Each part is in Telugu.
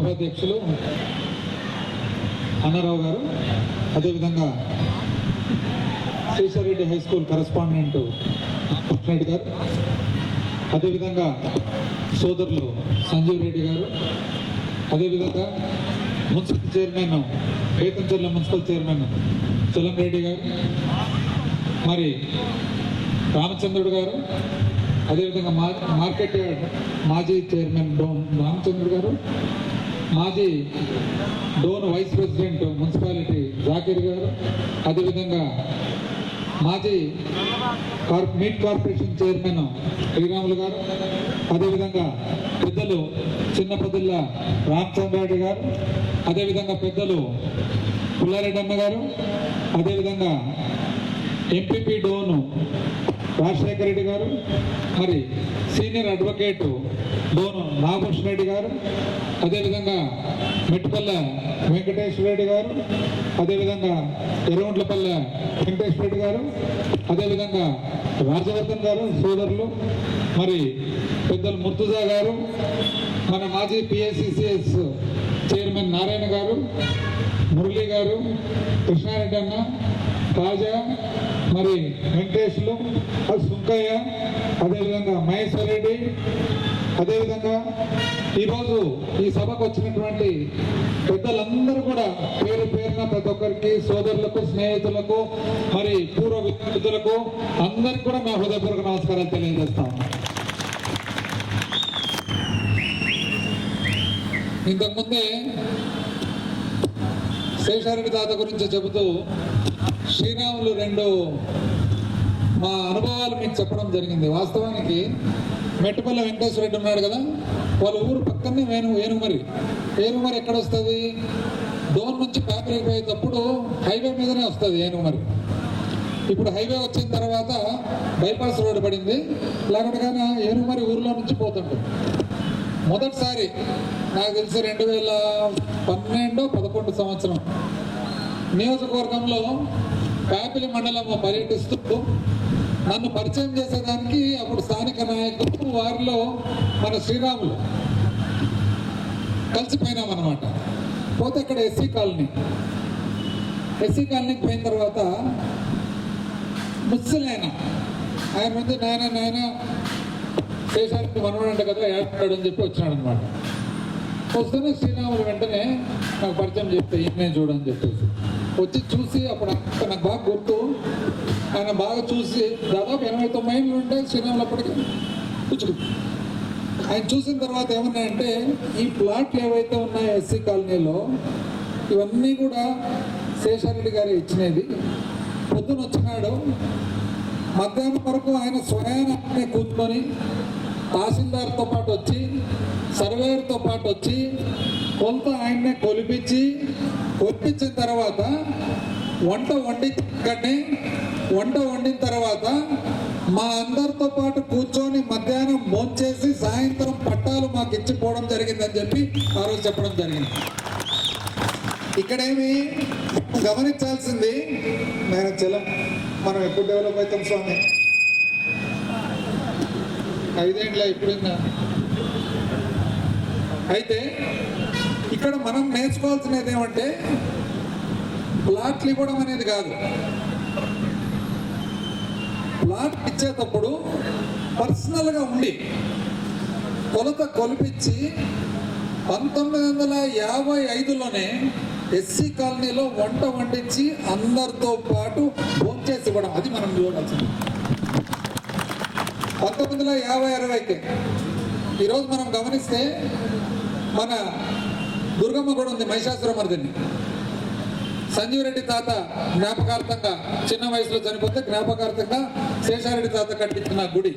ఉపాధ్యక్షులు అన్నారావు గారు, అదేవిధంగా Srisareddy high school correspondent Reddy గారు, అదేవిధంగా సోదరులు సంజీవ్ రెడ్డి గారు, అదేవిధంగా municipal chairman Bethamcherla municipal chairman Chalam Reddy గారు, మరి రామచంద్రుడు గారు, అదేవిధంగా మార్కెట్ యార్డ్ మాజీ చైర్మన్ డోన్ రామచంద్రుడు గారు, మాజీ Dhone vice president municipality Zakir గారు, అదేవిధంగా మాజీ మీట్ కార్పొరేషన్ చైర్మన్ శ్రీరాములు గారు, అదేవిధంగా పెద్దలు చిన్నపదిల్ల రామచంద్రారెడ్డి గారు, అదేవిధంగా పెద్దలు పుల్లారెడ్డి అన్న గారు, అదేవిధంగా ఎంపీపీ డోను రాజశేఖర రెడ్డి గారు, మరి సీనియర్ అడ్వకేట్ డోను నాగభూషణ రెడ్డి గారు, అదేవిధంగా మెట్టుపల్లె వెంకటేశ్వర రెడ్డి గారు, అదేవిధంగా ఎర్రగుంట్లపల్లె వెంకటేశ్వర రెడ్డి గారు, అదేవిధంగా రాజవర్ధన్ గారు సోదరులు, మరి పెద్దలు ముర్తుజా గారు, మన మాజీ పిఎస్సిసిఎస్ చైర్మన్ నారాయణ గారు, మురళీ గారు, కృష్ణారెడ్డి అన్న, కాజా, మరి వెంకటేశ్లు, సుంకయ్య, అదేవిధంగా మహేశ్వర్ రెడ్డి, అదేవిధంగా ఈరోజు ఈ సభకు వచ్చినటువంటి పెద్దలందరూ కూడా పేరు పేరున ప్రతి ఒక్కరికి, సోదరులకు, స్నేహితులకు, మరి పూర్వ విద్యార్థులకు అందరికి కూడా మా హృదయపూర్వక నమస్కారాలు తెలియజేస్తాం. ఇంతకుముందే శేషారెడ్డి తాత గురించి చెబుతూ శ్రీరాములు రెండు మా అనుభవాలు మీకు చెప్పడం జరిగింది. వాస్తవానికి మెట్టుపల్లి వెంకటేశ్వర రెడ్డి ఉన్నాడు కదా, వాళ్ళ ఊరు పక్కనే ఏనుగుమరి ఎక్కడ వస్తుంది? డోన్ నుంచి ప్యాపిలికి పోయేటప్పుడు హైవే మీదనే వస్తుంది ఏనుగుమరి. ఇప్పుడు హైవే వచ్చిన తర్వాత బైపాస్ రోడ్డు పడింది, లేకపోతే కానీ ఏనుగుమరి ఊరిలో నుంచి పోతుంటుంది. మొదటిసారి నాకు తెలిసి 2012-11 సంవత్సరం నియోజకవర్గంలో ప్యాపిలి మండలం పర్యటిస్తూ నన్ను పరిచయం చేసేదానికి అప్పుడు స్థానిక నాయకులు, వారిలో మన శ్రీరాములు కలిసిపోయినాం అన్నమాట. పోతే అక్కడ ఎస్సీ కాలనీకి పోయిన తర్వాత ముసలైన ఆయన ముందు నాయన శేషారెడ్డి మనవాడంట కదా ఏర్పడాడు అని చెప్పి వచ్చినాడు అనమాట. వస్తేనే శ్రీరాములు వెంటనే నాకు పరిచయం చెప్తే నేను చూడని చెప్పేసి వచ్చి చూసి, అప్పుడు నాకు బాగా గుర్తు, ఆయన బాగా చూసి దాదాపు 80-90 ఏళ్ళు ఉంటాయి శ్రీరాములు అప్పటికి కూర్చుని. ఆయన చూసిన తర్వాత ఏమన్నాయంటే, ఈ ప్లాట్లు ఏవైతే ఉన్నాయో ఎస్సీ కాలనీలో ఇవన్నీ కూడా శేషారెడ్డి గారు ఇచ్చినది. పొద్దున వచ్చినాడు, మధ్యాహ్నం వరకు ఆయన స్వయాన్ని కూర్చొని తహసీల్దార్తో పాటు వచ్చి, సర్వేయర్తో పాటు వచ్చి కొంత ఆయన్నే కొలిపించిన తర్వాత వంట వండిన తర్వాత మా అందరితో పాటు కూర్చొని మధ్యాహ్నం భోంచేసి సాయంత్రం పట్టాలు మాకు ఇచ్చిపోవడం జరిగిందని చెప్పి ఆ రోజు చెప్పడం జరిగింది. ఇక్కడేమి గమనించాల్సింది, నేను మనం ఎప్పుడు డెవలప్ అవుతాం స్వామి? 5 ఏళ్ళ ఇప్పుడున్నా. అయితే ఇక్కడ మనం నేర్చుకోవాల్సినది ఏమంటే, ప్లాట్లు ఇవ్వడం అనేది కాదు. ప్లాట్ ఇచ్చేటప్పుడు పర్సనల్గా ఉండి కొలిపించి 1955లోనే ఎస్సీ కాలనీలో వంట వండించి అందరితో పాటు భోంచేసి ఇవ్వడం, అది మనం చూడాల్సింది. 1950-60కే ఈరోజు మనం గమనిస్తే మన దుర్గమ్మ కూడా ఉంది, మహిషాసుర మర్దిని. సంజీవ్ రెడ్డి తాత జ్ఞాపకార్థంగా చిన్న వయసులో చనిపోతే జ్ఞాపకార్థంగా శేషారెడ్డి తాత కట్టించిన గుడి.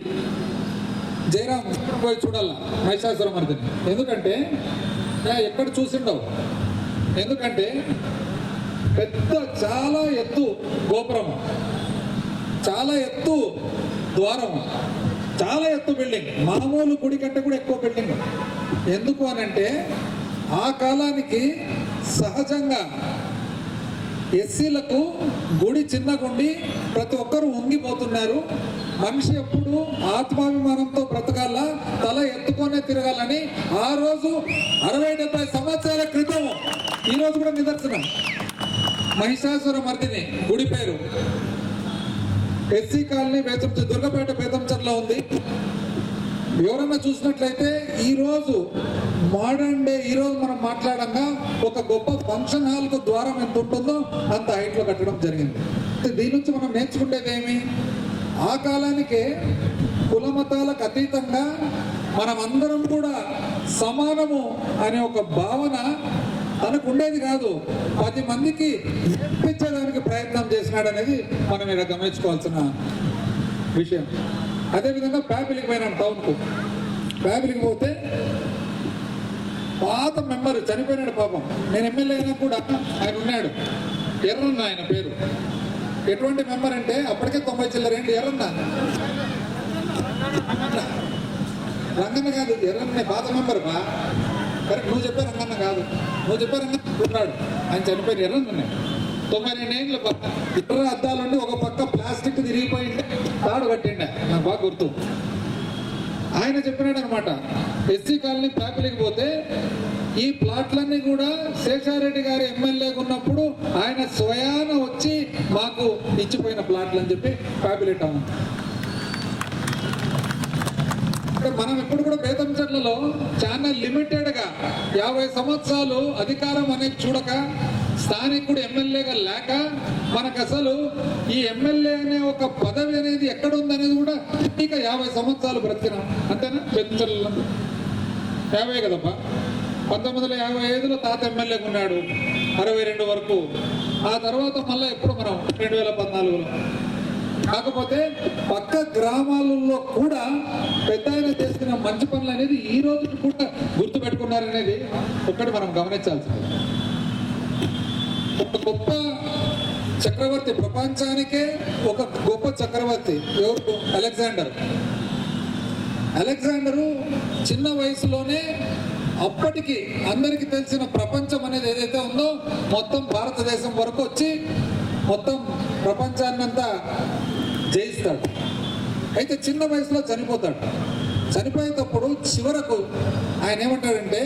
జయరాం పోయి చూడాల మహిషాసుర మర్దిని. ఎందుకంటే ఎక్కడ చూసిండవు, ఎందుకంటే పెద్ద చాలా ఎత్తు గోపురం, చాలా ఎత్తు ద్వారం, చాలా ఎత్తు బిల్డింగ్, మామూలు గుడి కంటే కూడా ఎక్కువ బిల్డింగ్. ఎందుకు అనంటే ఆ కాలానికి సహజంగా ఎస్సీలకు గుడి చిన్నగుండి ప్రతి ఒక్కరూ ఉంగిపోతున్నారు. మనిషి ఎప్పుడు ఆత్మాభిమానంతో బ్రతకాల, తల ఎత్తుకొనే తిరగాలని ఆ రోజు 60-70 సంవత్సరాల క్రితం, ఈరోజు కూడా నిదర్శనం. మహిషాసుర మర్దిని గుడి పేరు ఎస్సీ కాలనీ దుర్గపేట బేతంచర్లో ఉంది. ఎవరన్నా చూసినట్లయితే ఈరోజు మోడర్న్ డే, ఈరోజు మనం మాట్లాడంగా ఒక గొప్ప ఫంక్షన్ హాల్కు ద్వారం ఎంత ఉంటుందో అంత హైట్లో కట్టడం జరిగింది. దీని నుంచి మనం నేర్చుకునేది ఏమి? ఆ కాలానికే కులమతాలకు అతీతంగా మనమందరం కూడా సమానము అనే ఒక భావన తనకు ఉండేది కాదు, 10 మందికి నేర్పించడానికి ప్రయత్నం చేసినాడు అనేది మనం ఇక్కడ గమనించుకోవాల్సిన విషయం. అదేవిధంగా ప్యాపిలికి పోయినాం టౌన్కు. ప్యాపిలికి పోతే పాత మెంబర్ చనిపోయినాడు పాపం. నేను ఎమ్మెల్యే అయినా కూడా ఆయన ఉన్నాడు, ఎర్రన్న ఆయన పేరు. ఎటువంటి మెంబర్ అంటే అప్పటికే 90 చిల్లర ఏంటి ఎర్రన్న, రంగన్న కాదు ఎర్రన్న, పాత మెంబర్ బా. కరెక్ట్, నువ్వు చెప్పే రంగన్న కాదు, నువ్వు చెప్పే రంగన్న ఉన్నాడు. ఆయన చనిపోయిన ఎర్రన్న 92 ఏళ్ళు. ఇతర అద్దాలుండి ఒక పక్క ప్లాస్టిక్ తిరిగిపోయింటే తాడు కట్టిండే, నాకు బాగా గుర్తు. ఆయన చెప్పినాడు అనమాట, ఎస్సీ కాలనీ ప్యాపిలికి పోతే ఈ ప్లాట్లన్నీ కూడా శేషారెడ్డి గారు ఎమ్మెల్యేగా ఉన్నప్పుడు ఆయన స్వయాన వచ్చి మాకు ఇచ్చిపోయిన ప్లాట్లు అని చెప్పి ప్యాపిలి టౌన్. మనం ఇప్పుడు కూడా బేతంచెర్లలో చాలా లిమిటెడ్గా 50 సంవత్సరాలు అధికారం అనేది చూడక, స్థానికుడు ఎమ్మెల్యేగా లేక, మనకు అసలు ఈ ఎమ్మెల్యే అనే ఒక పదవి అనేది ఎక్కడ ఉందనేది కూడా ఇక 50 సంవత్సరాలు బ్రతికినాం అంతేనా? బేతంచెర్లలో 50 కదబ్బా. 1955లో తాత ఎమ్మెల్యేగా ఉన్నాడు 62 వరకు. ఆ తర్వాత మళ్ళీ ఎప్పుడు మనం 2014లో. కాకపోతే పక్క గ్రామాలలో కూడా పెద్ద ఆయన చేసిన మంచి పనులు అనేది ఈ రోజు కూడా గుర్తుపెట్టుకున్నారనేది ఒక్కటి మనం గమనించాల్సింది. ఒక గొప్ప చక్రవర్తి, ప్రపంచానికే ఒక గొప్ప చక్రవర్తి ఎవరు? అలెగ్జాండరు చిన్న వయసులోనే అప్పటికి అందరికీ తెలిసిన ప్రపంచం అనేది ఏదైతే ఉందో మొత్తం భారతదేశం వరకు వచ్చి మొత్తం ప్రపంచాన్నంతా జయిస్తాడు. అయితే చిన్న వయసులో చనిపోతాడు. చనిపోయేటప్పుడు చివరకు ఆయన ఏమంటాడంటే,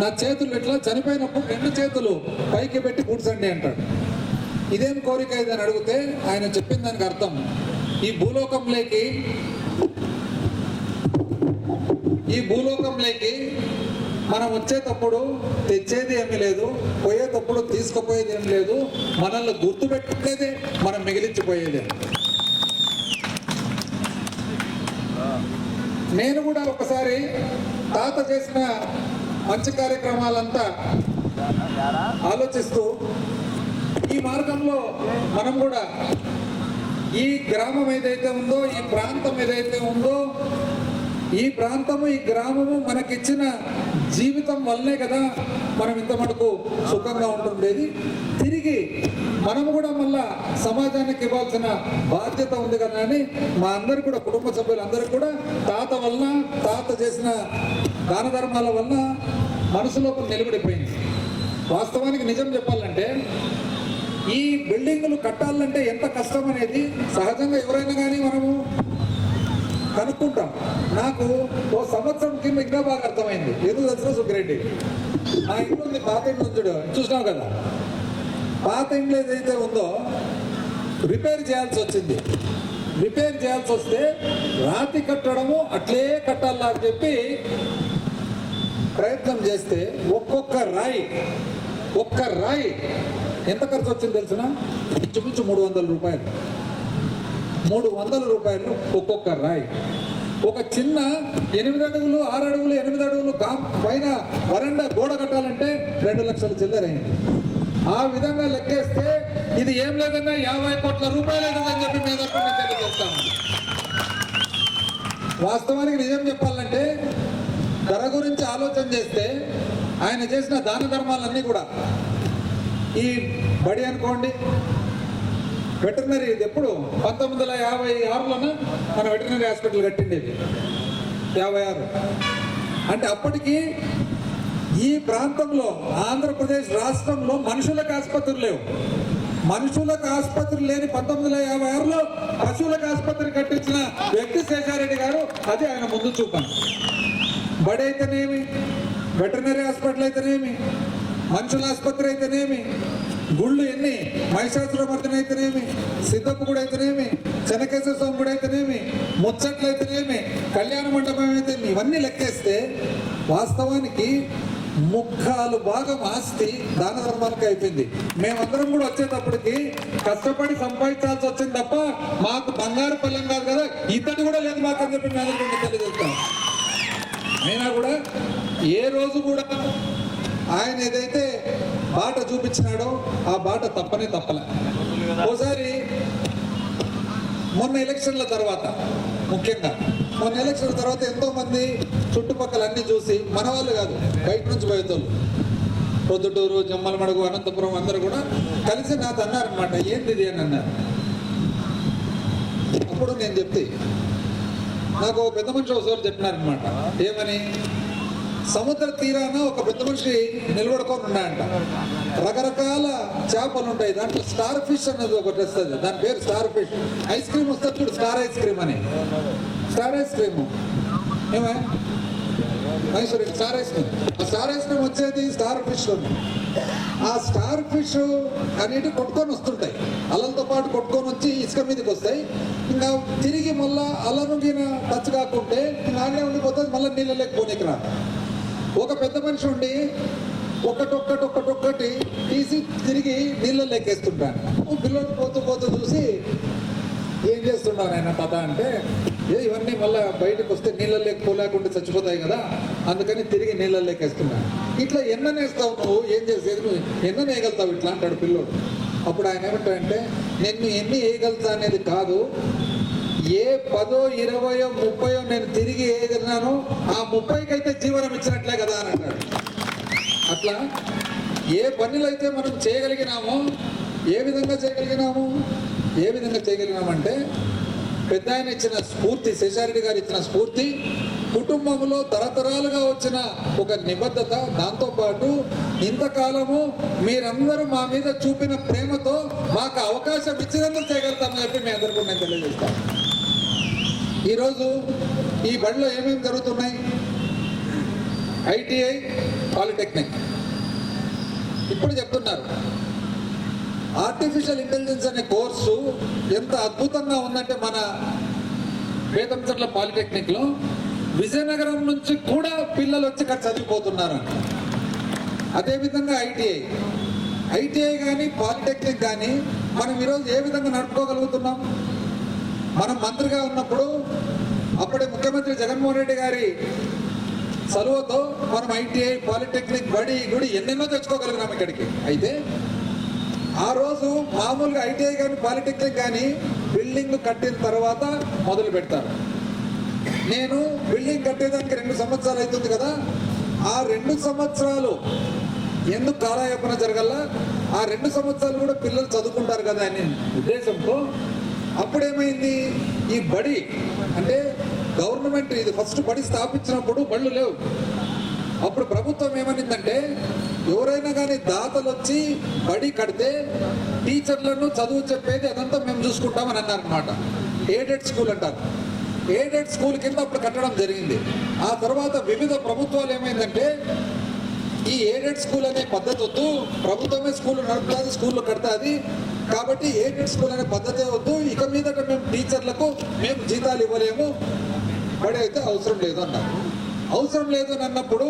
నా చేతులు ఇట్లా చనిపోయినప్పుడు 2 చేతులు పైకి పెట్టి కూర్చండి అంటాడు. ఇదేం కోరిక ఇదని అడిగితే ఆయన చెప్పిన దానికి అర్థం, ఈ భూలోకంలోకి మనం వచ్చేటప్పుడు తెచ్చేది ఏమీ లేదు, పోయేటప్పుడు తీసుకుపోయేది ఏమి లేదు, మనల్ని గుర్తుపెట్టుకునేదే మనం మిగిలించిపోయేదే. నేను కూడా ఒకసారి తాత చేసిన మంచి కార్యక్రమాలంతా ఆలోచిస్తూ ఈ మార్గంలో మనం కూడా ఈ గ్రామం ఏదైతే ఉందో, ఈ ప్రాంతం ఏదైతే ఉందో, ఈ ప్రాంతము ఈ గ్రామము మనకిచ్చిన జీవితం వల్లనే కదా మనం ఇంత మటుకు సుఖంగా ఉంటుండేది. తిరిగి మనము కూడా మళ్ళా సమాజానికి ఇవ్వాల్సిన బాధ్యత ఉంది కదా అని మా అందరు కూడా, కుటుంబ సభ్యులందరూ కూడా తాత వలన, తాత చేసిన దాన ధర్మాల వలన మనసులో నిలబడిపోయింది. వాస్తవానికి నిజం చెప్పాలంటే ఈ బిల్డింగులు కట్టాలంటే ఎంత కష్టం అనేది సహజంగా ఎవరైనా కానీ మనము కనుక్కుంటాం. నాకు ఓ సంవత్సరం కింద ఇంకా బాగా అర్థమైంది. ఎందుకు తెలుసా సుబ్బిరెడ్డి, ఆ ఇంట్లో ఉంది, పాత ఇంట్లో చూసినావు కదా, పాత ఇంట్లో ఏదైతే ఉందో రిపేర్ చేయాల్సి వచ్చింది. రిపేర్ చేయాల్సి వస్తే రాతి కట్టడము అట్లే కట్టాలా అని చెప్పి ప్రయత్నం చేస్తే ఒక్క రాయి ఎంత ఖర్చు వచ్చింది తెలిసిన? ఇంచుమించు 300 రూపాయలు. 300 రూపాయలు ఒక్కొక్క రాయి. ఒక చిన్న 8 అడుగులు 6 అడుగులు 8 అడుగులు పైన వరండా గోడ కట్టాలంటే 2 లక్షల చిల్లర అయింది. ఆ విధంగా లెక్కేస్తే ఇది ఏం లేదన్నా 50 కోట్ల రూపాయలు అని చెప్పి మీద తెలియజేస్తాను. వాస్తవానికి నిజం చెప్పాలంటే ధర గురించి ఆలోచన చేస్తే ఆయన చేసిన దాన ధర్మాలన్నీ కూడా, ఈ బడి అనుకోండి, వెటర్నరీ, ఇది ఎప్పుడు 1956లోనే మన వెటర్నరీ హాస్పిటల్ కట్టిండేది, 56. అంటే అప్పటికి ఈ ప్రాంతంలో ఆంధ్రప్రదేశ్ రాష్ట్రంలో మనుషులకు ఆసుపత్రులు లేవు. మనుషులకు ఆసుపత్రి లేని 1956లో పశువులకు ఆసుపత్రి కట్టించిన వ్యక్తి శేషారెడ్డి గారు. అది ఆయన ముందు చూపాను. బడి అయితేనేమి, వెటర్నరీ హాస్పిటల్ అయితేనేమి, మనుషుల ఆసుపత్రి అయితేనేమి, గుళ్ళు ఎన్ని, మహిషాసురమర్దన అయితేనేమి, సిద్ధపు గుడి అయితేనేమి, చెనకేశ్వర స్వామి గుడి అయితేనేమి, ముచ్చట్లు అయితేనేమి, కళ్యాణ మండపం అయితే ఇవన్నీ లెక్కేస్తే వాస్తవానికి 3/4 ఆస్తి దాన ధర్మానికి అయిపోయింది. మేమందరం కూడా వచ్చేటప్పటికి కష్టపడి సంపాదించాల్సి వచ్చింది తప్ప మాకు బంగారు పల్లెం కాదు కదా, ఇతడు కూడా లేదు మాకు అని చెప్పి మేము తెలియజేస్తాం. అయినా కూడా ఏ రోజు కూడా ఆయన ఏదైతే బాట చూపించినాడో ఆ బాట తప్పనే తప్పలే. ఓసారి మొన్న ఎలక్షన్ల తర్వాత, ముఖ్యంగా మొన్న ఎలక్షన్ల తర్వాత ఎంతో మంది చుట్టుపక్కల అన్ని చూసి, మన వాళ్ళు కాదు బయట నుంచి పోయేతోళ్ళు, పొద్దుటూరు, జమ్మలమడుగు, అనంతపురం అందరూ కూడా కలిసి నాతో అన్నారనమాట, ఏంటిది అని అన్నారు. అప్పుడు నేను చెప్తే నాకు పెద్ద మనిషి ఒకసారి చెప్పినారనమాట, ఏమని, సముద్ర తీరాన ఒక పెద్ద మనిషి నిలబడుకొని ఉన్నాయంట. రకరకాల చేపలు ఉంటాయి, దాంట్లో స్టార్ ఫిష్ అనేది ఒకటి వస్తుంది, దాని పేరు స్టార్ ఫిష్. ఐస్ క్రీమ్ వస్తుంది చూడు, స్టార్ ఐస్ క్రీమ్ అని, స్టార్ ఐస్ క్రీమ్ ఏమే మైసూర్ స్టార్ ఐస్ క్రీమ్. ఆ స్టార్ ఐస్ క్రీమ్ వచ్చేది స్టార్ ఫిష్. ఆ స్టార్ ఫిష్ అనేవి కొట్టుకొని వస్తుంటాయి, అలలతో పాటు కొట్టుకొని వచ్చి ఇసుక మీదకి వస్తాయి. ఇంకా తిరిగి మళ్ళా అలను టచ్ కాకుంటే నాణ్యం ఉండిపోతుంది, మళ్ళీ నీళ్ళలోకి పోనీకి రా. ఒక పెద్ద మనిషి ఉండి ఒక్కటి తీసి తిరిగి నీళ్ళలో ఎక్కేస్తుంటాను. పిల్లలు పోతూ పోతూ చూసి, ఏం చేస్తున్నాను ఆయన తాత అంటే, ఇవన్నీ మళ్ళీ బయటకు వస్తే నీళ్ళలోకి పోలేకుండా చచ్చిపోతాయి కదా, అందుకని తిరిగి నీళ్ళలో ఎక్కేస్తున్నాను. ఇట్లా ఎన్ననేస్తావు నువ్వు, ఏం చేసేది నువ్వు, ఎన్న వేయగలుగుతావు ఇట్లా అంటాడు పిల్లోడు. అప్పుడు ఆయన ఏమంటాడంటే, నేను ఎన్ని వేయగలుగుతా అనేది కాదు, ఏ 10, 20, 30 నేను తిరిగి వేయగలిగినాను, ఆ 30కి అయితే జీవనం ఇచ్చినట్లే కదా అని అంటాడు. అట్లా ఏ పనులు అయితే మనం చేయగలిగినామో, ఏ విధంగా చేయగలిగినామంటే, పెద్ద ఆయన ఇచ్చిన స్ఫూర్తి, శేషారెడ్డి గారు ఇచ్చిన స్ఫూర్తి, కుటుంబంలో తరతరాలుగా వచ్చిన ఒక నిబద్ధత, దాంతోపాటు ఇంతకాలము మీరందరూ మా మీద చూపిన ప్రేమతో మాకు అవకాశం ఇచ్చినందుకు చేయగలుగుతామని చెప్పి మీ అందరికీ నేను తెలియజేస్తాను. ఈరోజు ఈ బడిలో ఏమేమి జరుగుతున్నాయి, ఐటీఐ, పాలిటెక్నిక్. ఇప్పుడు చెప్తున్నారు ఆర్టిఫిషియల్ ఇంటెలిజెన్స్ అనే కోర్సు ఎంత అద్భుతంగా ఉందంటే, మన బేతంచెర్ల పాలిటెక్నిక్లో విజయనగరం నుంచి కూడా పిల్లలు వచ్చి ఇక్కడ చదివిపోతున్నారు. అదేవిధంగా ఐటీఐ కానీ పాలిటెక్నిక్ కానీ మనం ఈరోజు ఏ విధంగా నడుపుకోగలుగుతున్నాం. మనం మంత్రిగా ఉన్నప్పుడు అప్పుడే ముఖ్యమంత్రి జగన్మోహన్ రెడ్డి గారి చలువతో మనం ఐటీఐ, పాలిటెక్నిక్, బడి, గుడి ఎన్నెన్నో తెచ్చుకోగలిగినాం ఇక్కడికి. అయితే ఆ రోజు మామూలుగా ఐటీఐ కానీ పాలిటెక్నిక్ కానీ బిల్డింగ్ కట్టిన తర్వాత మొదలు పెడతారు. నేను బిల్డింగ్ కట్టేదానికి 2 సంవత్సరాలు అవుతుంది కదా, ఆ 2 సంవత్సరాలు ఎందుకు కాలయాపన జరగల, ఆ 2 సంవత్సరాలు కూడా పిల్లలు చదువుకుంటారు కదా అనే ఉద్దేశంతో అప్పుడేమైంది, ఈ బడి అంటే గవర్నమెంట్ ఇది ఫస్ట్ బడి స్థాపించినప్పుడు బళ్ళు లేవు. అప్పుడు ప్రభుత్వం ఏమనిందంటే, ఎవరైనా కానీ దాతలు వచ్చి బడి కడితే టీచర్లను చదువు చెప్పేది అదంతా మేము చూసుకుంటామని అన్నారనమాట. ఎయిడెడ్ స్కూల్ అంటారు. ఎయిడెడ్ స్కూల్ కింద అప్పుడు కట్టడం జరిగింది. ఆ తర్వాత వివిధ ప్రభుత్వాలు ఏమైందంటే, ఈ ఎయిడెడ్ స్కూల్ అనే పద్ధతి వద్దు, ప్రభుత్వమే స్కూల్ నడుపుతుంది, స్కూల్లో కడతాది, కాబట్టి ఎయిడెడ్ స్కూల్ అనే పద్ధతే వద్దు, ఇక మీదట మేము టీచర్లకు మేము జీతాలు ఇవ్వలేము, బడి అయితే అవసరం లేదు అన్నారు. అవసరం లేదు అని అన్నప్పుడు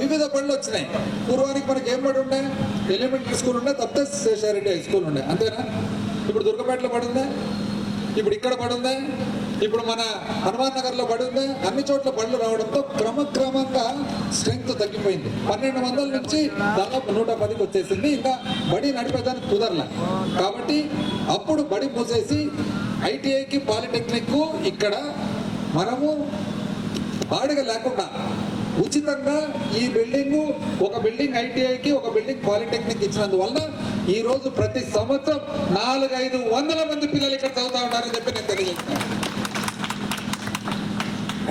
వివిధ బడులు వచ్చినాయి. పూర్వానికి మనకి ఏం బడి ఉండే, ఎలిమెంటరీ స్కూల్ ఉండే, తప్పితే శేషారెడ్డి హై స్కూల్ ఉండే, అంతేనా. ఇప్పుడు దుర్గపేటలో పడుందా, ఇప్పుడు ఇక్కడ పడుందా, ఇప్పుడు మన హనుమాన్ నగర్లో బడి ఉందా, అన్ని చోట్ల బళ్ళు రావడంతో క్రమక్రమంగా స్ట్రెంగ్త్ తగ్గిపోయింది. 1200 నుంచి దాదాపు 110కి వచ్చేసింది. ఇంకా బడి నడిపేదానికి కుదరలే. కాబట్టి అప్పుడు బడి మూసేసి ఐటీఐకి, పాలిటెక్నిక్ ఇక్కడ మనము బాడిగ లేకుండా ఉచితంగా ఈ బిల్డింగ్, ఒక బిల్డింగ్ ఐటీఐకి, ఒక బిల్డింగ్ పాలిటెక్నిక్ ఇచ్చినందువల్ల ఈ రోజు ప్రతి సంవత్సరం 400-500 మంది పిల్లలు ఇక్కడ చదువుతా ఉన్నారని చెప్పి నేను తెలియజేస్తున్నాను.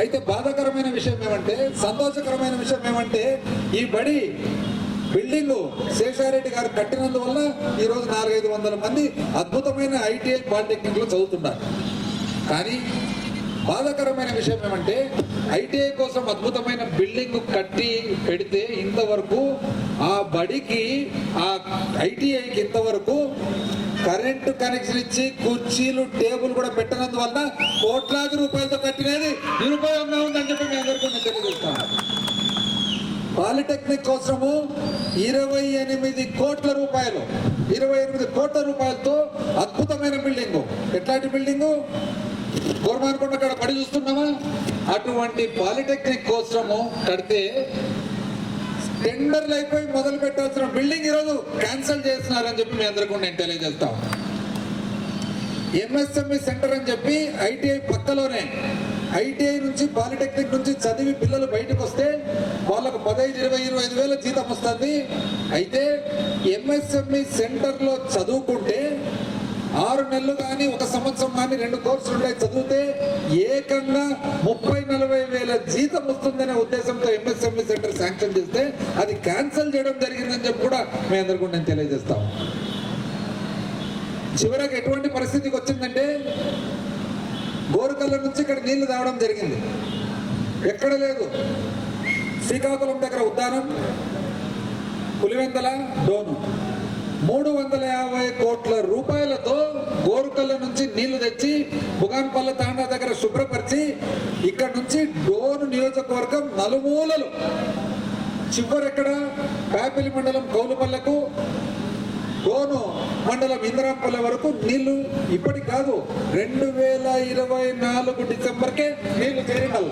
అయితే బాధాకరమైన విషయం ఏమంటే, సంతోషకరమైన విషయం ఏమంటే, ఈ బడి బిల్డింగ్ శేషారెడ్డి గారు కట్టినందువల్ల ఈరోజు 400-500 మంది అద్భుతమైన ఐటీఐ పాలిటెక్నిక్ లో చదువుతున్నారు. కానీ బాధాకరమైన విషయం ఏమంటే ఐటీఐ కోసం అద్భుతమైన బిల్డింగ్ కట్టి పెడితే ఇంతవరకు ఆ బడికి ఆ ఐటీఐకి ఇంతవరకు కరెంటు కనెక్షన్ ఇచ్చి కుర్చీలు టేబుల్ కూడా పెట్టనందువల్ల కోట్లాది రూపాయలతో కట్టినది నిరుపయోగంగా ఉందని చెప్పి మీ అందరికీ నేను తెలియజేస్తాను. పాలిటెక్నిక్ కోసము 28 కోట్ల రూపాయలు 28 కోట్ల రూపాయలతో అద్భుతమైన బిల్డింగు. ఎట్లాంటి బిల్డింగు? గోర్మాన్కొండ అక్కడ పడి చూస్తున్నామా? అటువంటి పాలిటెక్నిక్ కోసము కడితే టెండర్లు అయిపోయి మొదలు పెట్టాల్సిన బిల్డింగ్ ఈరోజు క్యాన్సిల్ చేస్తున్నారని చెప్పి మీ అందరికీ నేను తెలియజేస్తాం. ఎంఎస్ఎంఈ సెంటర్ అని చెప్పి ఐటీఐ పక్కలోనే, ఐటీఐ నుంచి పాలిటెక్నిక్ నుంచి చదివి పిల్లలు బయటకు వస్తే వాళ్ళకు 15, 20, 25 వేల జీతం వస్తుంది. అయితే ఎంఎస్ఎంఈ సెంటర్లో చదువుకుంటే 6 నెలలు కానీ 1 సంవత్సరం కానీ 2 కోర్సులు ఉంటాయి చదివితే ఏకంగా 30-40 వేల జీతం వస్తుందనే ఉద్దేశంతో ఎంఎస్ఎంఈ సెంటర్ శాంక్షన్ చేస్తే అది క్యాన్సిల్ చేయడం జరిగిందని చెప్పి కూడా మీ అందరికీ నేను తెలియజేస్తాం. చివరికి ఎటువంటి పరిస్థితికి వచ్చిందంటే గోరుకల్ల నుంచి ఇక్కడ నీళ్లు తాగడం జరిగింది. ఎక్కడ లేదు. శ్రీకాకుళం దగ్గర ఉద్దానం, పులివెందల, డోను 350 కోట్ల రూపాయలతో గోరుకల్ల నుంచి నీళ్లు తెచ్చి బుగాన్పల్ల తాండా దగ్గర శుభ్రపరిచి ఇక్కడ నుంచి డోను నియోజకవర్గం నలుమూలలు చివరెక్కడ పేపల్లి మండలం కౌలుపల్లకు, డోను మండలం ఇంద్రాంపల్లె వరకు నీళ్లు ఇప్పటికి కాదు 2024 డిసెంబర్కే నీళ్లు చేరినాలి.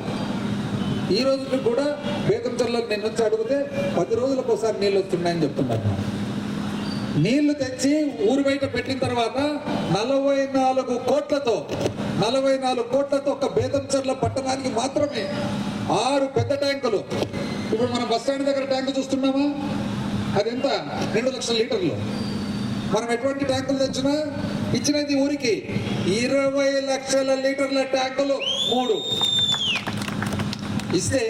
ఈ రోజుకి కూడా బేతంచర్లకు నేను వచ్చి అడిగితే 10 రోజులకు ఒకసారి నీళ్ళు వస్తున్నాయని చెప్తున్నారు. నీళ్లు తెచ్చి ఊరు బయట పెట్టిన తర్వాత 44 కోట్లతో ఒక బేతంచర్ల పట్టణానికి మాత్రమే 6 పెద్ద ట్యాంకులు. ఇప్పుడు మనం బస్ స్టాండ్ దగ్గర ట్యాంకు చూస్తున్నామా? అది ఎంత? 2 లక్షల లీటర్లు. మనం ఎటువంటి ట్యాంకులు తెచ్చినా ఇచ్చినది ఊరికి 20 లక్షల లీటర్ల ట్యాంకులు 3 ఇస్తే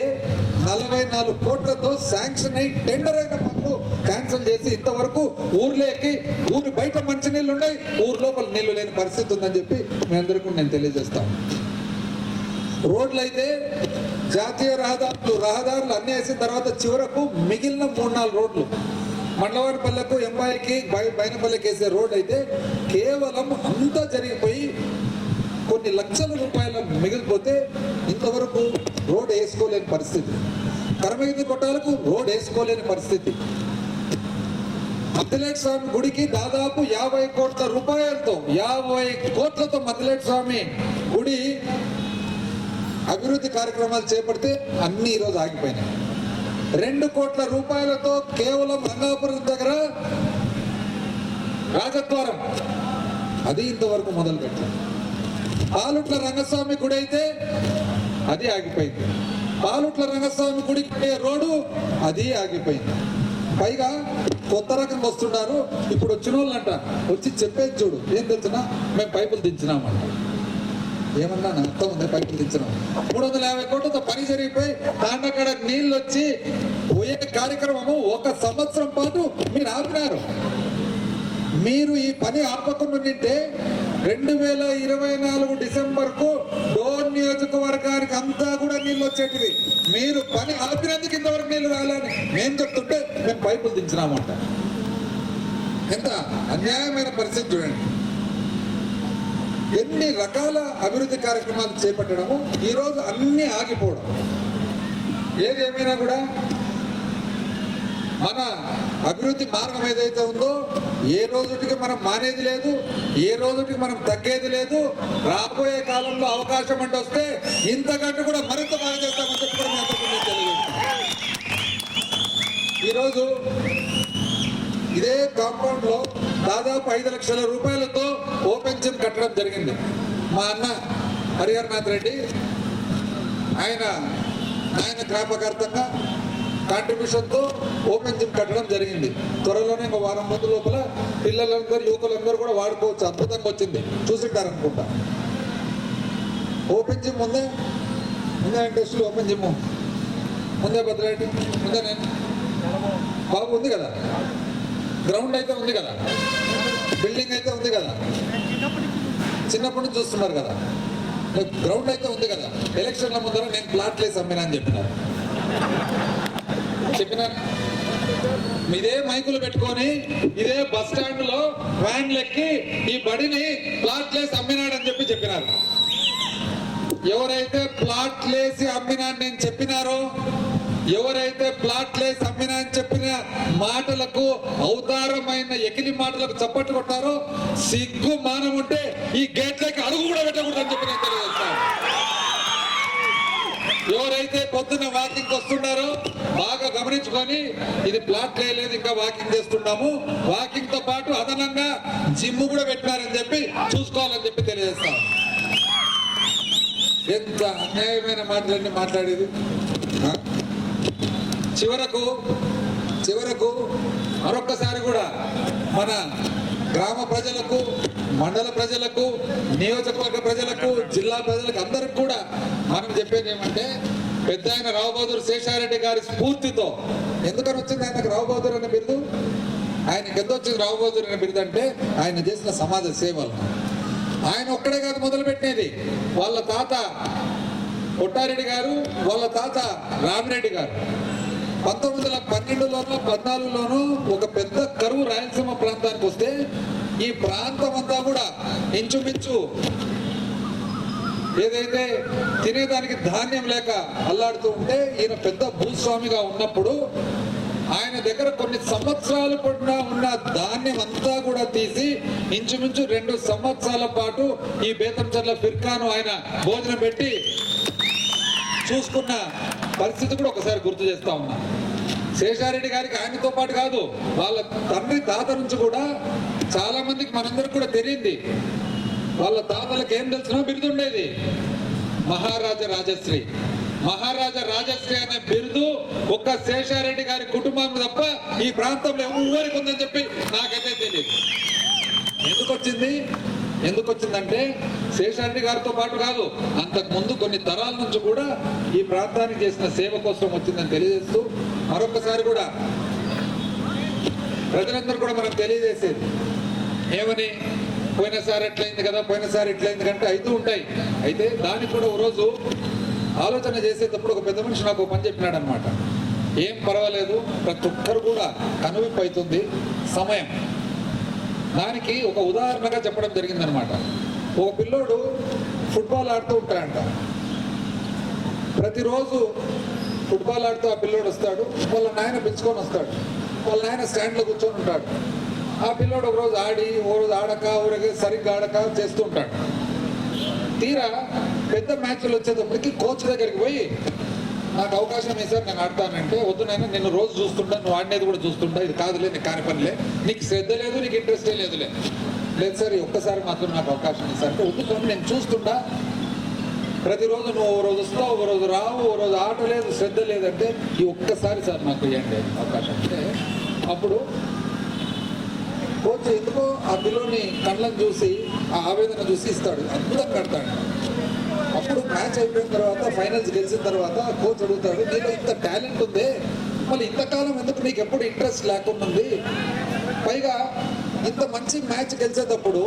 44 కోట్లతో శాంక్షన్ అయి టెండర్ అయిన పనులు క్యాన్సిల్ చేసి ఇంతవరకు ఊర్లోకి ఊరి బయట మంచి నీళ్లు ఉన్నాయి, ఊరు లోపల నీళ్లు లేని పరిస్థితి ఉందని చెప్పి మీ అందరికీ నేను తెలియజేస్తాను. రోడ్లు అయితే జాతీయ రహదారులు అన్ని వేసిన తర్వాత చివరకు మిగిలిన 3-4 రోడ్లు మండలవారిపల్లెకు, ఎంబాయికి, బైనపల్లెకి వేసే రోడ్ అయితే కేవలం అంతా జరిగిపోయి కొన్ని లక్షల రూపాయల మిగిలిపోతే ఇంతవరకు రోడ్ వేసుకోలేని పరిస్థితి. కరమగిరి కొట్టాలకు రోడ్ వేసుకోలేని పరిస్థితి. మద్దిలేటి స్వామి గుడికి దాదాపు 50 కోట్ల రూపాయలతో 50 కోట్లతో మద్దిలేటి స్వామి గుడి అభివృద్ధి కార్యక్రమాలు చేపడితే అన్ని ఈరోజు ఆగిపోయినాయి. 2 కోట్ల రూపాయలతో కేవలం రంగాపురం దగ్గర రాజద్వారం అది ఇంతవరకు మొదలు పెట్టారు. పాలుట్ల రంగస్వామి గుడి అయితే అది ఆగిపోయింది. పాలుట్ల రంగస్వామి గుడికి రోడ్డు అది ఆగిపోయింది. పైగా కొత్త రకం వస్తున్నారు. ఇప్పుడు వచ్చిన వాళ్ళంట వచ్చి చెప్పేది చూడు, ఏం తెలుసునా, మేము పైపులు దించినామంట. ఏమన్నా అర్థం ఉంది? పైపులు దించినాం. 350 కోట్లతో పని జరిగిపోయి తాండకాడ నీళ్ళు వచ్చి పోయే కార్యక్రమము 1 సంవత్సరం పాటు మీరు ఆపినారు. మీరు ఈ పని ఆపకుండా ఉంటే 2024 డిసెంబర్కు డోన్ నియోజకవర్గానికి అంతా కూడా నీళ్ళు వచ్చేటివి. మీరు పని ఆపినందుకు ఇంతవరకు నీళ్ళు రాలని మేము చెప్తుంటే మేము పైపులు దించినామంట. ఎంత అన్యాయమైన పరిస్థితి చూడండి. ఎన్ని రకాల అభివృద్ధి కార్యక్రమాలు చేపట్టడము, ఈరోజు అన్ని ఆగిపోవడం. ఏదేమైనా కూడా మన అభివృద్ధి మార్గం ఏదైతే ఉందో ఏ రోజుకి మనం మానేది లేదు, ఏ రోజుకి మనం తగ్గేది లేదు. రాబోయే కాలంలో అవకాశం అంటే వస్తే ఇంతకంటే కూడా మరింత బాగా చేస్తామని చెప్పి మీ అందరికీ నేను తెలియజేస్తాను. ఈరోజు ఇదే కాంపౌండ్ లో దాదాపు 5 లక్షల రూపాయలతో ఓపెన్ జిమ్ కట్టడం జరిగింది. మా అన్న హరిహరనాథ్ రెడ్డి ఆయన జ్ఞాపకార్థంగా కాంట్రిబ్యూషన్తో ఓపెన్ జిమ్ కట్టడం జరిగింది. త్వరలోనే 1 వారం ముందు లోపల పిల్లలందరూ, యువకులందరూ కూడా వాడుకోవచ్చు. అద్భుతంగా వచ్చింది, చూసింటారు అనుకుంటా. ఓపెన్ జిమ్ ముందే ఇంట్రెస్ట్ ఓపెన్ జిమ్ ముందే బద్దలాంటి ముందే నేను బాబు ఉంది కదా, గ్రౌండ్ అయితే ఉంది కదా, బిల్డింగ్ అయితే ఉంది కదా, చిన్నప్పటి నుంచి చూస్తున్నారు కదా, గ్రౌండ్ అయితే ఉంది కదా. ఎలక్షన్ల ముందర నేను ప్లాట్లేసి అమ్మినా అని చెప్పినాను. ఇదే మైకులు పెట్టుకొని ఇదే బస్ స్టాండ్ లో వ్యాన్లు ఎక్కి ఈ బడిని ప్లాట్లేసి అమ్మినాడని చెప్పినారు. ఎవరైతే ప్లాట్లేసి అమ్మినా నేను చెప్పినారో, ఎవరైతే ప్లాట్లేసి అమ్మినా అని చెప్పిన మాటలకు అవతారమైన ఎకిలి మాటలకు చప్పట్లు కొట్టారో, సిగ్గు మానం ఉంటే ఈ గేట్లకి అడుగు కూడా పెట్టకూడదని చెప్పి నేను తెలియజేస్తాను. ఎవరైతే పొద్దున్న వాకింగ్ వస్తున్నారో బాగా గమనించుకొని, ఇది ప్లాట్ లేదు, ఇంకా వాకింగ్ చేస్తున్నాము, వాకింగ్ తో పాటు అదనంగా జిమ్ కూడా పెట్టారని చెప్పి చూసుకోవాలని చెప్పి తెలియజేస్తాం. ఎంత అన్యాయమైన మాటలన్నీ మాట్లాడేది. చివరకు మరొక్కసారి కూడా మన గ్రామ ప్రజలకు, మండల ప్రజలకు, నియోజకవర్గ ప్రజలకు, జిల్లా ప్రజలకు అందరికి కూడా మనం చెప్పేది ఏమంటే, పెద్ద ఆయన రావు బహదూర్ శేషారెడ్డి గారి స్ఫూర్తితో, ఎందుకని వచ్చింది ఆయనకు రావు బహదూర్ అనే బిరుదు? ఆయనకి ఎందుకు వచ్చింది రావు బహదూర్ అనే బిరుదు అంటే, ఆయన చేసిన సమాజ సేవలు. ఆయన ఒక్కడే కాదు మొదలుపెట్టినది, వాళ్ళ తాత కొట్టారెడ్డి గారు, వాళ్ళ తాత రామిరెడ్డి గారు 1912లోనూ 14లోనూ ఒక పెద్ద కరువు రాయలసీమ ప్రాంతానికి వస్తే, ఈ ప్రాంతం అంతా కూడా ఇంచుమించు ఏదైతే తినేదానికి ధాన్యం లేక అల్లాడుతూ ఉంటే, ఈయన పెద్ద భూస్వామిగా ఉన్నప్పుడు ఆయన దగ్గర కొన్ని సంవత్సరాలు పడిన ఉన్న ధాన్యం అంతా కూడా తీసి ఇంచుమించు 2 సంవత్సరాల పాటు ఈ బేతంచెర్ల ఫిర్కాను ఆయన భోజనం పెట్టి చూసుకున్న పరిస్థితి కూడా ఒకసారి గుర్తు చేస్తా ఉన్నా. శేషారెడ్డి గారికి ఆయనతో పాటు కాదు, వాళ్ళ తండ్రి తాత నుంచి కూడా చాలా మందికి, మనందరికి కూడా తెలియంది, వాళ్ళ తాతలకు ఏం తెలిసినా బిరుదు ఉండేది, మహారాజా రాజశ్రీ. మహారాజా రాజశ్రీ అనే బిరుదు ఒక్క శేషారెడ్డి గారి కుటుంబం తప్ప ఈ ప్రాంతంలో ఎవరికి ఉందని చెప్పి నాకైతే తెలియదు. ఎందుకు వచ్చిందంటే శేషారెడ్డి గారితో పాటు కాదు, అంతకు ముందు కొన్ని తరాల నుంచి కూడా ఈ ప్రాంతానికి చేసిన సేవ కోసం వచ్చిందని తెలియజేస్తూ, మరొకసారి కూడా ప్రజలందరూ కూడా మనం తెలియజేసేది ఏమని, పోయినసారి ఎట్లయింది కదా, పోయినసారి ఎట్లయింది కంటే అవుతూ ఉంటాయి. అయితే దానికి కూడా ఓ రోజు ఆలోచన చేసేటప్పుడు ఒక పెద్ద మనిషి నాకు పని చెప్పినాడు అనమాట. ఏం పర్వాలేదు, ప్రతి ఒక్కరు కూడా కనువిప్పు అవుతుంది సమయం. దానికి ఒక ఉదాహరణగా చెప్పడం జరిగిందనమాట. ఒక పిల్లోడు ఫుట్బాల్ ఆడుతూ ఉంటాడంట. ప్రతిరోజు ఫుట్బాల్ ఆడుతూ ఆ పిల్లోడు వస్తాడు, వాళ్ళ నాయన పిలుచుకొని వస్తాడు, వాళ్ళ నాయన స్టాండ్లో కూర్చొని ఉంటాడు. ఆ పిల్లోడు ఒక రోజు ఆడి, ఓ రోజు ఆడక, ఊరకి సరిగ్గా ఆడక చేస్తూ ఉంటాడు. తీరా పెద్ద మ్యాచ్లు వచ్చేటప్పటికి కోచ్ దగ్గరికి పోయి, నాకు అవకాశం వేసారు, నేను ఆడతానంటే, వద్దు నాయన, నిన్ను రోజు చూస్తుంటా, నువ్వు ఆడినది కూడా చూస్తుంటా, ఇది కాదులే, నీకు కాని పనిలే, నీకు శ్రద్ధ లేదు, నీకు ఇంట్రెస్టే లేదులే, లేదు సార్ ఒక్కసారి మాత్రం నాకు అవకాశం ఇస్తారంటే, వద్దుకొని నేను చూస్తుంటా, ప్రతిరోజు నువ్వు ఓ రోజు వస్తావు, ఓ రోజు రావు, ఓ రోజు ఆట లేదు, శ్రద్ధ లేదంటే, ఈ ఒక్కసారి సార్ నాకు ఇవ్వండి అవకాశం అంటే, అప్పుడు కోచ్ ఎందుకో ఆ పిల్లోని కళ్ళని చూసి, ఆ ఆవేదన చూసి ఇస్తాడు, అద్భుతంగా కడతాడు. అప్పుడు మ్యాచ్ అయిపోయిన తర్వాత, ఫైనల్స్ గెలిచిన తర్వాత కోచ్ అడుగుతాడు, నీలో ఇంత టాలెంట్ ఉందే, మళ్ళీ ఇంతకాలం ఎందుకు నీకు ఎప్పుడు ఇంట్రెస్ట్ లేకుండా ఉంది, పైగా ఇంత మంచి మ్యాచ్ గెలిచేటప్పుడు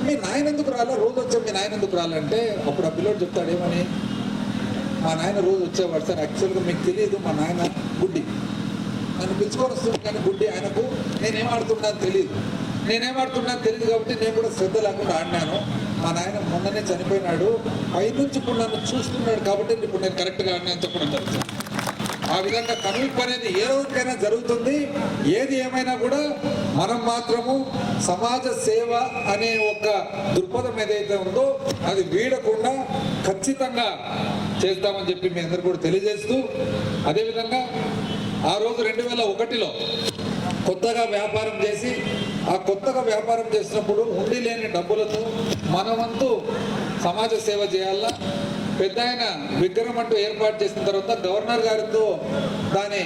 మీ నాయన ఎందుకు రాలా, రోజు వచ్చా మీ నాయన ఎందుకు రాలంటే, అప్పుడు ఆ పిల్లోడు చెప్తాడు ఏమని, మా నాయన రోజు వచ్చేవాడు సార్, యాక్చువల్గా మీకు తెలియదు, మా నాయన గుడ్డి, నన్ను పిలుచుకొని వస్తుంది కానీ గుడ్డి, ఆయనకు నేనేం ఆడుతున్నాను తెలియదు కాబట్టి నేను కూడా శ్రద్ధ లేకుండా ఆడినాను, మా నాయన మొన్ననే చనిపోయినాడు, పైనుంచి ఇప్పుడు నన్ను చూస్తున్నాడు కాబట్టి ఇప్పుడు నేను కరెక్ట్గా ఆడినా చెప్పడం జరుగుతుంది. ఆ విధంగా కనువిప్పు అనేది ఏ రోజుకైనా జరుగుతుంది. ఏది ఏమైనా కూడా మనం మాత్రము సమాజ సేవ అనే ఒక దృక్పథం ఏదైతే ఉందో అది వీడకుండా ఖచ్చితంగా చేస్తామని చెప్పి మీ అందరూ కూడా తెలియజేస్తూ, అదేవిధంగా ఆ రోజు 2001లో కొత్తగా వ్యాపారం చేసి, ఆ కొత్తగా వ్యాపారం చేసినప్పుడు ఉండి లేని డబ్బులతో మన వంతు సమాజ సేవ చేయాలా, పెద్ద ఆయన విగ్రహం అంటూ ఏర్పాటు చేసిన తర్వాత గవర్నర్ గారితో దాని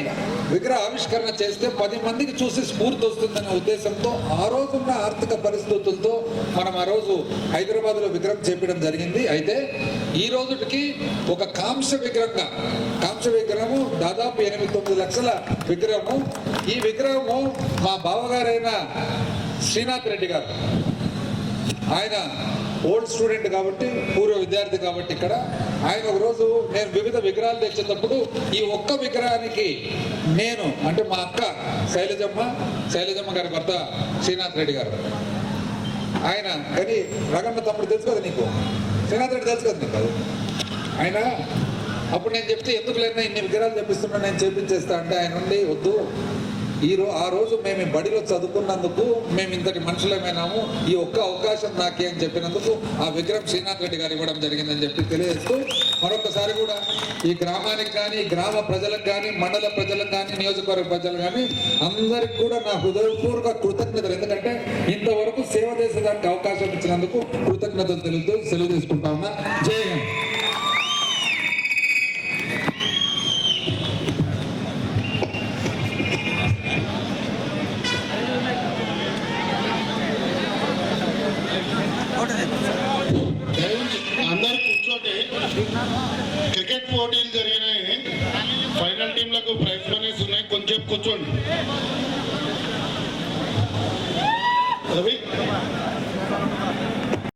విగ్రహ ఆవిష్కరణ చేస్తే 10 మందికి చూసి స్ఫూర్తి వస్తుందనే ఉద్దేశంతో ఆ రోజున్న ఆర్థిక పరిస్థితులతో మనం ఆ రోజు హైదరాబాద్లో విగ్రహం చేపడం జరిగింది. అయితే ఈ రోజుకి ఒక కాంస్య విగ్రహము దాదాపు 8-9 లక్షల విగ్రహము. ఈ విగ్రహము మా బావగారైన శ్రీనాథ్ రెడ్డి గారు, ఆయన ఓల్డ్ స్టూడెంట్ కాబట్టి, పూర్వ విద్యార్థి కాబట్టి ఇక్కడ ఆయన ఒకరోజు నేను వివిధ విగ్రహాలు తెచ్చేటప్పుడు ఈ ఒక్క విగ్రహానికి నేను అంటే మా అక్క శైలజమ్మ గారి భర్త శ్రీనాథ్ రెడ్డి గారు, ఆయన కానీ రగన్న తమ్ముడు తెలుసు కదా నీకు, శ్రీనాథ్ రెడ్డి తెలుసు కదా నీకు. ఆయన అప్పుడు నేను చెప్తే ఎందుకు లేనా ఇన్ని విగ్రహాలు తెప్పిస్తున్నా నేను చేపించేస్తా అంటే ఆయన ఉండి వద్దు, ఆ రోజు మేము బడిలో చదువుకున్నందుకు మేము ఇంతటి మనుషులమైనాము, ఈ ఒక్క అవకాశం నాకే అని చెప్పినందుకు ఆ విగ్రహం శ్రీనాథ్ రెడ్డి గారు ఇవ్వడం జరిగిందని చెప్పి తెలియజేస్తూ మరొకసారి కూడా ఈ గ్రామానికి కానీ, గ్రామ ప్రజలకు కానీ, మండల ప్రజలకు కానీ, నియోజకవర్గ ప్రజలు కానీ అందరికి కూడా నా హృదయపూర్వక కృతజ్ఞతలు. ఎందుకంటే ఇంతవరకు సేవ చేసేదానికి అవకాశం ఇచ్చినందుకు కృతజ్ఞతలు తెలుస్తూ సెలవు తీసుకుంటా ఉన్నా. జై హింద్. అందరు కూర్చోండి. క్రికెట్ పోటీలు జరిగినాయి, ఫైనల్ టీంలకు ప్రైజ్ మనీస్ ఉన్నాయి, కొంచెం కూర్చోండి. రవి